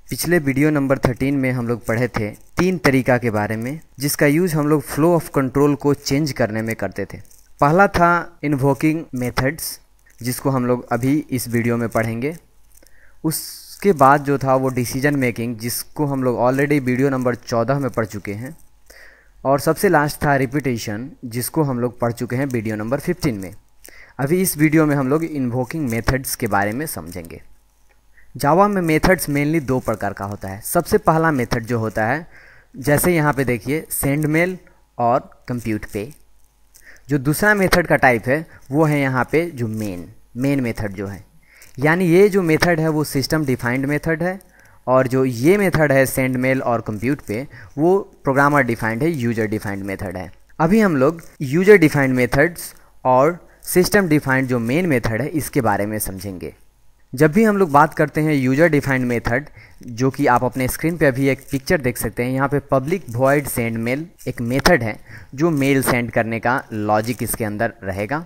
पिछले video number 13 में हम लोग पढ़े थे 3 तरीका के बारे में जिसका यूज हम लोग फ्लो ऑफ कंट्रोल को चेंज करने में करते थे। पहला था इन्वोकिंग मेथड्स, जिसको हम लोग अभी इस वीडियो में पढ़ेंगे। उसके बाद जो था वो डिसीजन मेकिंग, जिसको हम लोग ऑलरेडी वीडियो नंबर 14 में पढ़ चुके हैं। और सबसे लास्ट था रिपीटेशन, जिसको हम लोग पढ़ चुके हैं वीडियो नंबर 15 में। अभी इस वीडियो में हम लोग इन्वोकिंग मेथड्स के बारे में समझेंगे। जावा में मेथड्स मेनली 2 प्रकार का होता है। सबसे पहला मेथड जो होता है, जैसे यहाँ पे देखिए सेंड मेल और कंप्यूट पे। जो दूसरा मेथड का टाइप है वो है यहाँ पे जो मेन मेथड जो है, यानी ये जो मेथड है वो सिस्टम डिफाइंड मेथड है, और जो ये मेथड है सेंड मेल और कंप्यूट पे वो प्रोग्रामर डिफाइंड है, यूजर डिफाइंड मेथड है। अभी हम लोग यूजर डिफाइंड मेथड्स और सिस्टम डिफाइंड जो मेन मेथड है इसके बारे में समझेंगे। जब भी हम लोग बात करते हैं यूजर डिफाइंड मेथड, जो कि आप अपने स्क्रीन पे अभी एक पिक्चर देख सकते हैं, यहाँ पे पब्लिक वॉइड सेंड मेल एक मेथड है जो मेल सेंड करने का लॉजिक इसके अंदर रहेगा।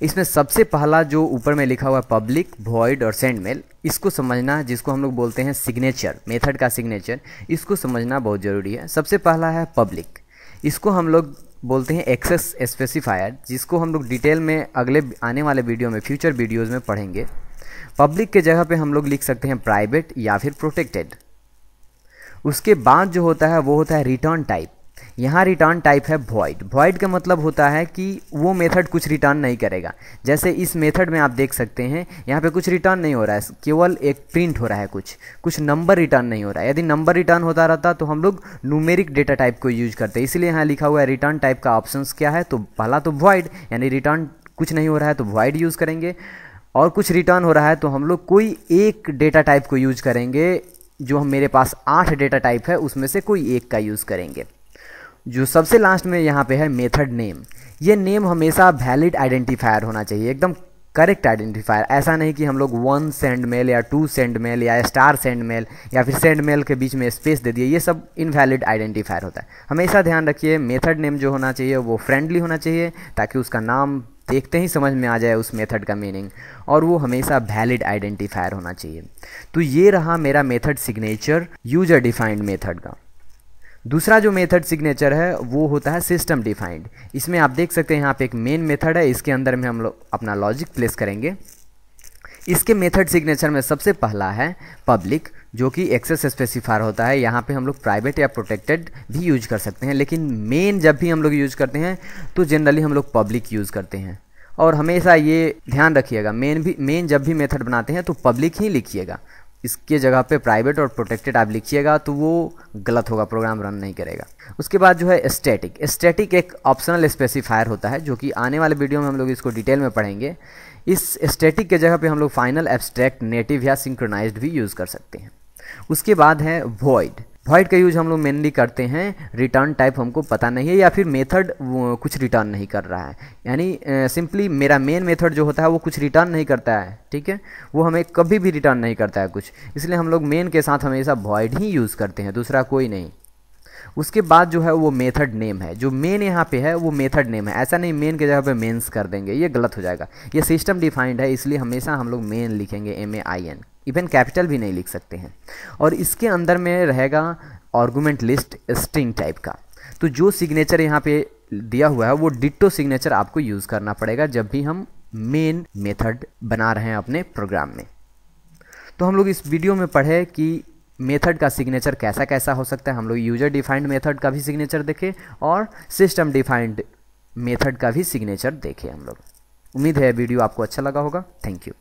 इसमें सबसे पहला जो ऊपर में लिखा हुआ है पब्लिक वॉइड और सेंड मेल, इसको समझना, जिसको हम लोग बोलते हैं सिग्नेचर, मेथड का सिग्नेचर, इसको समझना बहुत ज़रूरी है। सबसे पहला है पब्लिक, इसको हम लोग बोलते हैं एक्सेस स्पेसिफायर, जिसको हम लोग डिटेल में अगले आने वाले वीडियो में, फ्यूचर वीडियोज़ में पढ़ेंगे। पब्लिक के जगह पे हम लोग लिख सकते हैं प्राइवेट या फिर प्रोटेक्टेड। उसके बाद जो होता है वो होता है रिटर्न टाइप। यहाँ रिटर्न टाइप है वॉइड। वॉइड का मतलब होता है कि वो मेथड कुछ रिटर्न नहीं करेगा। जैसे इस मेथड में आप देख सकते हैं यहाँ पे कुछ रिटर्न नहीं हो रहा है, केवल एक प्रिंट हो रहा है, कुछ नंबर रिटर्न नहीं हो रहा है। यदि नंबर रिटर्न होता रहता तो हम लोग न्यूमेरिक डेटा टाइप को यूज करते हैं। इसलिए यहाँ लिखा हुआ है रिटर्न टाइप का ऑप्शंस क्या है, तो पहला तो वॉइड, यानी रिटर्न कुछ नहीं हो रहा है तो वॉइड यूज़ करेंगे, और कुछ रिटर्न हो रहा है तो हम लोग कोई एक डेटा टाइप को यूज करेंगे। जो हम मेरे पास 8 डेटा टाइप है उसमें से कोई एक का यूज़ करेंगे। जो सबसे लास्ट में यहाँ पे है मेथड नेम। ये नेम हमेशा वैलिड आइडेंटिफायर होना चाहिए, एकदम करेक्ट आइडेंटिफायर। ऐसा नहीं कि हम लोग 1 सेंड मेल या 2 सेंड मेल या स्टार सेंड मेल या फिर सेंड मेल के बीच में स्पेस दे दिए, ये सब इनवैलिड आइडेंटिफायर होता है। हमेशा ध्यान रखिए मेथड नेम जो होना चाहिए वो फ्रेंडली होना चाहिए, ताकि उसका नाम देखते ही समझ में आ जाए उस मेथड का मीनिंग, और वो हमेशा वैलिड आइडेंटिफायर होना चाहिए। तो ये रहा मेरा method signature user defined method का। दूसरा जो मेथड सिग्नेचर है वो होता है सिस्टम डिफाइंड। इसमें आप देख सकते हैं यहाँ पे एक मेन मेथड है, इसके अंदर में हम लोग अपना लॉजिक प्लेस करेंगे। इसके मेथड सिग्नेचर में सबसे पहला है पब्लिक, जो कि एक्सेस स्पेसिफायर होता है। यहाँ पे हम लोग प्राइवेट या प्रोटेक्टेड भी यूज कर सकते हैं, लेकिन मेन जब भी हम लोग यूज करते हैं तो जनरली हम लोग पब्लिक यूज़ करते हैं। और हमेशा ये ध्यान रखिएगा, मेन जब भी मेथड बनाते हैं तो पब्लिक ही लिखिएगा। इसके जगह पे प्राइवेट और प्रोटेक्टेड आप लिखिएगा तो वो गलत होगा, प्रोग्राम रन नहीं करेगा। उसके बाद जो है स्टैटिक एक ऑप्शनल स्पेसिफायर होता है, जो कि आने वाले वीडियो में हम लोग इसको डिटेल में पढ़ेंगे। इस स्टैटिक के जगह पे हम लोग फाइनल, एब्स्ट्रैक्ट, नेटिव या सिंक्रोनाइज्ड भी यूज़ कर सकते हैं। उसके बाद है वॉइड का यूज हम लोग मेनली करते हैं रिटर्न टाइप हमको पता नहीं है या फिर मेथड कुछ रिटर्न नहीं कर रहा है, यानी सिंपली मेरा मेन मेथड जो होता है वो कुछ रिटर्न नहीं करता है, ठीक है, वो हमें कभी भी रिटर्न नहीं करता है कुछ, इसलिए हम लोग मेन के साथ हमेशा वॉइड ही यूज़ करते हैं, दूसरा कोई नहीं। उसके बाद जो है वो मेथड नेम है। जो मेन यहाँ पे है वो मेथड नेम है, ऐसा नहीं मेन के जगह पे मेंस कर देंगे, ये गलत हो जाएगा। ये सिस्टम डिफाइंड है, इसलिए हमेशा हम लोग मेन लिखेंगे, MAIN, इवन कैपिटल भी नहीं लिख सकते हैं। और इसके अंदर में रहेगा आर्गुमेंट लिस्ट स्ट्रिंग टाइप का। तो जो सिग्नेचर यहाँ पे दिया हुआ है वो डिट्टो सिग्नेचर आपको यूज़ करना पड़ेगा जब भी हम मेन मेथड बना रहे हैं अपने प्रोग्राम में। तो हम लोग इस वीडियो में पढ़े कि मेथड का सिग्नेचर कैसा कैसा हो सकता है। हम लोग यूजर डिफाइंड मेथड का भी सिग्नेचर देखे और सिस्टम डिफाइंड मेथड का भी सिग्नेचर देखे हम लोग। उम्मीद है वीडियो आपको अच्छा लगा होगा। Thank you.